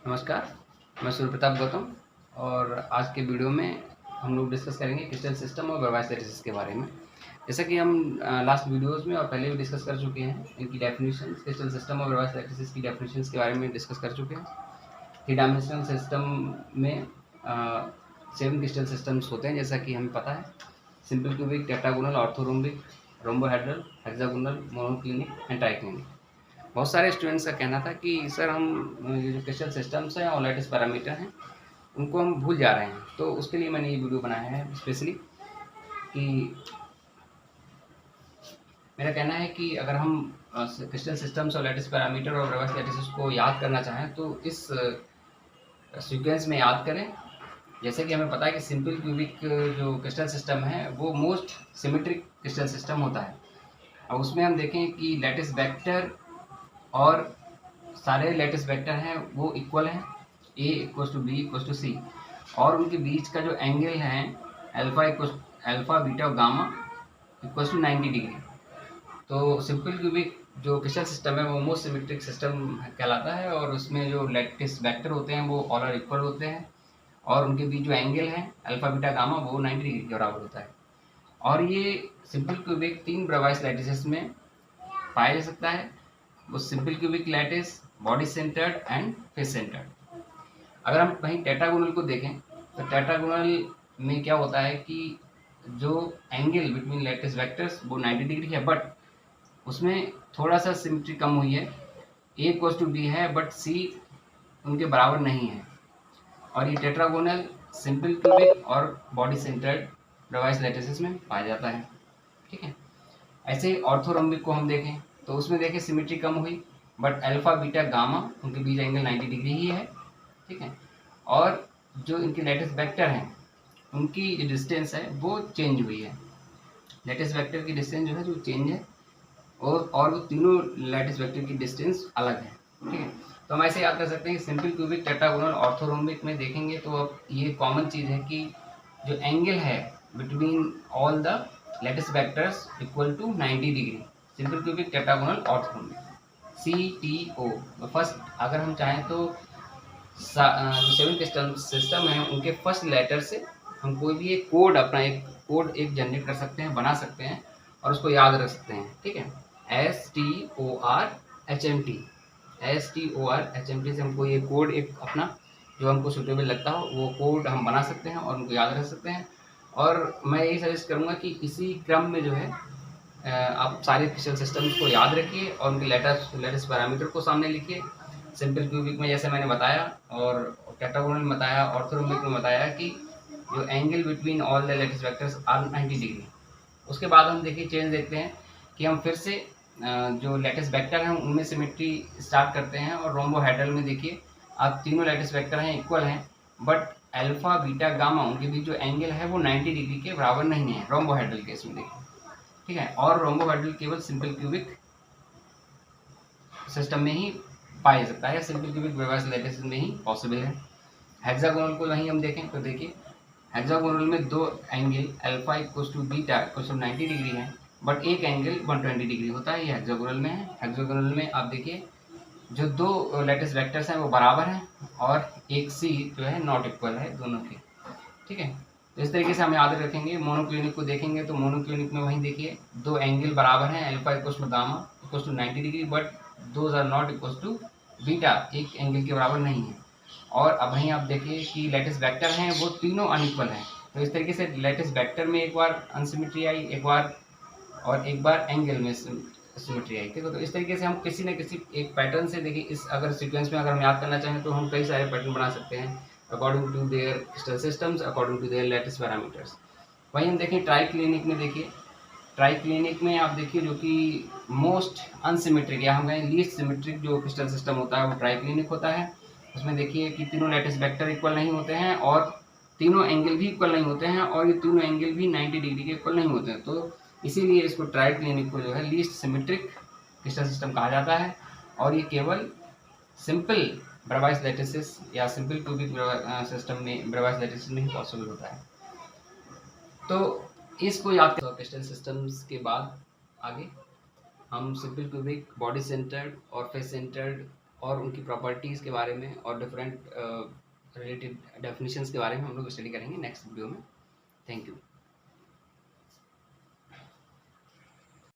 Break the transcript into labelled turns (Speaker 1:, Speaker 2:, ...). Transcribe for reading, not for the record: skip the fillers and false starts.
Speaker 1: नमस्कार, मैं सूर्य प्रताप गौतम और आज के वीडियो में हम लोग डिस्कस करेंगे क्रिस्टल सिस्टम और ब्रवाइस लैटिसेस के बारे में। जैसा कि हम लास्ट वीडियोस में और पहले भी डिस्कस कर चुके हैं, इनकी डेफिनेशंस, क्रिस्टल सिस्टम और ब्रवाइस लैटिसेस की डेफिनेशंस के बारे में डिस्कस कर चुके हैं। थ्री डायमेंशनल सिस्टम में 7 क्रिस्टल सिस्टम्स होते हैं, जैसा कि हमें पता है। Simple cubic, tetragonal, orthorhombic, rhombohedral, hexagonal, monoclinic and triclinic. बहुत सारे स्टूडेंट्स का कहना था कि सर हम ये जो क्रिस्टल सिस्टम्स हैं और लैटिस पैरामीटर हैं उनको हम भूल जा रहे हैं, तो उसके लिए मैंने ये वीडियो बनाया है स्पेशली कि मेरा कहना है कि अगर हम क्रिस्टल सिस्टम्स और लैटिस पैरामीटर और ब्रवाइस लैटिसेस को याद करना चाहें तो इस सीक्वेंस में याद करें। जैसे कि हमें पता है कि सिंपल क्यूबिक जो क्रिस्टल सिस्टम है वो मोस्ट सिमेट्रिक क्रिस्टल सिस्टम होता है। अब उसमें हम देखें कि लैटिस वेक्टर और सारे लैटिस वेक्टर हैं वो इक्वल हैं, a equals to B equals to C, और उनके बीच का जो एंगल है अल्फा बीटा और गामा इक्वल्स टू 90 डिग्री। तो सिंपल क्यूबिक जो क्रिस्टल सिस्टम है वो मोस्ट सिमेट्रिक सिस्टम कहलाता है और उसमें जो लैटिस वेक्टर होते हैं वो ऑल आर इक्वल होते हैं और उनके बीच जो एंगल है अल्फा बीटा गामा वो 90 डिग्री के बराबर होता है। और ये सिंपल क्यूबिक 3 ब्रवाइस लैटिसेस में पाया जा सकता है। वो simple cubic lattice, body centred and face centred. अगर हम कहीं टेट्रागोनल को देखें तो टेट्रागोनल में क्या होता है कि जो एंगल बिटवीन लैटिस वेक्टर्स वो 90 डिग्री है, बट उसमें थोड़ा सा सिमेट्री कम हुई है। ए इक्वल्स टू बी है बट सी उनके बराबर नहीं है। और ये टेट्रागोनल, सिंपल क्यूबिक और बॉडी सेंटर्ड ब्रवाइस लैटिसेस में पाया जाता है। ठीक है। ऐसे ही ऑर्थोरोम्बिक को हम देखें तो उसमें देखें सिमेट्री कम हुई बट अल्फा बीटा गामा उनके बीच एंगल 90 डिग्री ही है। ठीक है। और जो इनके लैटिस वेक्टर हैं उनकी जो डिस्टेंस है वो चेंज हुई है। लैटिस वेक्टर की डिस्टेंस जो है जो चेंज है और वो तीनों लैटिस वेक्टर की डिस्टेंस अलग है। ठीक है। तो हम ऐसे याद कर सकते हैं कि सिंपल क्यूबिक, टेट्रागोनल, ऑर्थोरोम्बिक में देखेंगे तो अब ये कॉमन चीज़ है कि जो एंगल है between all the lattice vectors equal to 90 degree. Simple cubic, tetragonal, orthorhombic, CTO। First अगर हम चाहें तो जो 7 क्रिस्टल सिस्टम है उनके फर्स्ट लेटर से हम कोई भी एक कोड एक जनरेट कर सकते हैं, बना सकते हैं और उसको याद रख सकते हैं। ठीक है। STORHMT, STORHMT से हमको ये कोड एक अपना जो हमको सुटेबल लगता हो वो कोड हम बना सकते हैं और उनको याद रख सकते हैं। और मैं यही सजेस्ट करूँगा कि इसी क्रम में जो है आप सारे क्रिस्टल सिस्टम्स को याद रखिए और उनके लेटेस्ट पैरामीटर को सामने लिखिए। सिंपल क्यूबिक में जैसे मैंने बताया और टेट्रागोनल में बताया, ऑर्थोरोम्बिक में बताया कि जो angle between all the latest vectors are 90 degree. उसके बाद हम देखिए चेंज देखते हैं कि हम फिर से जो लेटेस्ट वेक्टर हैं उनमें सिमेट्री स्टार्ट करते हैं और रोम्बोहेड्रल में देखिए आप तीनों लेटेस्ट वेक्टर हैं इक्वल हैं बट अल्फा बीटा गामा उनके बीच जो एंगल है वो 90 डिग्री के बराबर नहीं है रोम्बोहेड्रल केस में देखिए। ठीक है। और रोम्बोहेड्रल केवल सिंपल क्यूबिक सिस्टम में ही पाया जा सकता है या सिंपल क्यूबिक ब्रवाइस लैटिस में ही पॉसिबल है। हेक्सागोनल को वहीं हम देखें तो देखिए हेक्सागोनल में दो angle alpha equals to beta equals to 90 degree है बट एक एंगल 120 डिग्री होता है, ये हेक्सागोनल में है। हेक्सागोनल में आप देखिए जो दो लेटेस्ट वेक्टर्स हैं वो बराबर हैं और एक सी जो है नॉट इक्वल है दोनों के। ठीक है। तो इस तरीके से हम याद रखेंगे। मोनोक्लिनिक को देखेंगे तो मोनोक्लिनिक में वहीं देखिए दो एंगल बराबर हैं, alpha equals to gamma equals to 90 degree but those are not equals to beta, एक एंगल के बराबर नहीं है। और अब वहीं आप देखिए कि लेटेस्ट वेक्टर हैं वो तीनों अनइक्वल हैं। तो इस तरीके से लेटेस्ट वेक्टर में एक बार अनसिमेट्री आई, एक बार एंगल में सिमेट्री आई। ठीक है। तो इस तरीके से हम किसी न किसी एक पैटर्न से देखिए इस अगर सीक्वेंस में अगर हम याद करना चाहें तो हम कई सारे पैटर्न बना सकते हैं according to their crystal systems, according to their latest parameters. वहीं हम देखें ट्राई क्लिनिक में देखिए, ट्राई क्लिनिक में आप देखिए जो कि मोस्ट अनसिमेट्रिक या हम कहें लीस्ट सिमेट्रिक जो क्रिस्टल सिस्टम होता है वो ट्राई क्लिनिक होता है। उसमें देखिए कि तीनों लेटेस्ट वेक्टर इक्वल नहीं होते हैं और तीनों एंगल भी इक्वल नहीं होते हैं और ये तीनों एंगल भी 90 डिग्री के इक्वल नहीं होते हैं। तो इसीलिए इसको ट्राई क्लिनिक को जो है लीस्ट सिमेट्रिक क्रिस्टल सिस्टम कहा जाता है और ये केवल सिंपल ब्रवाइस लैटिसेस या सिंपल क्यूबिक सिस्टम में ब्रवाइस लैटिसेस में ही पॉसिबल होता है। तो इसको याद करो। क्रिस्टल सिस्टम्स के बाद आगे हम सिंपल क्यूबिक, बॉडी सेंटर्ड और फेस सेंटर्ड और उनकी प्रॉपर्टीज़ के बारे में और डिफरेंट रिलेटेड डेफिनेशंस के बारे में हम लोग स्टडी करेंगे नेक्स्ट वीडियो में। Thank you.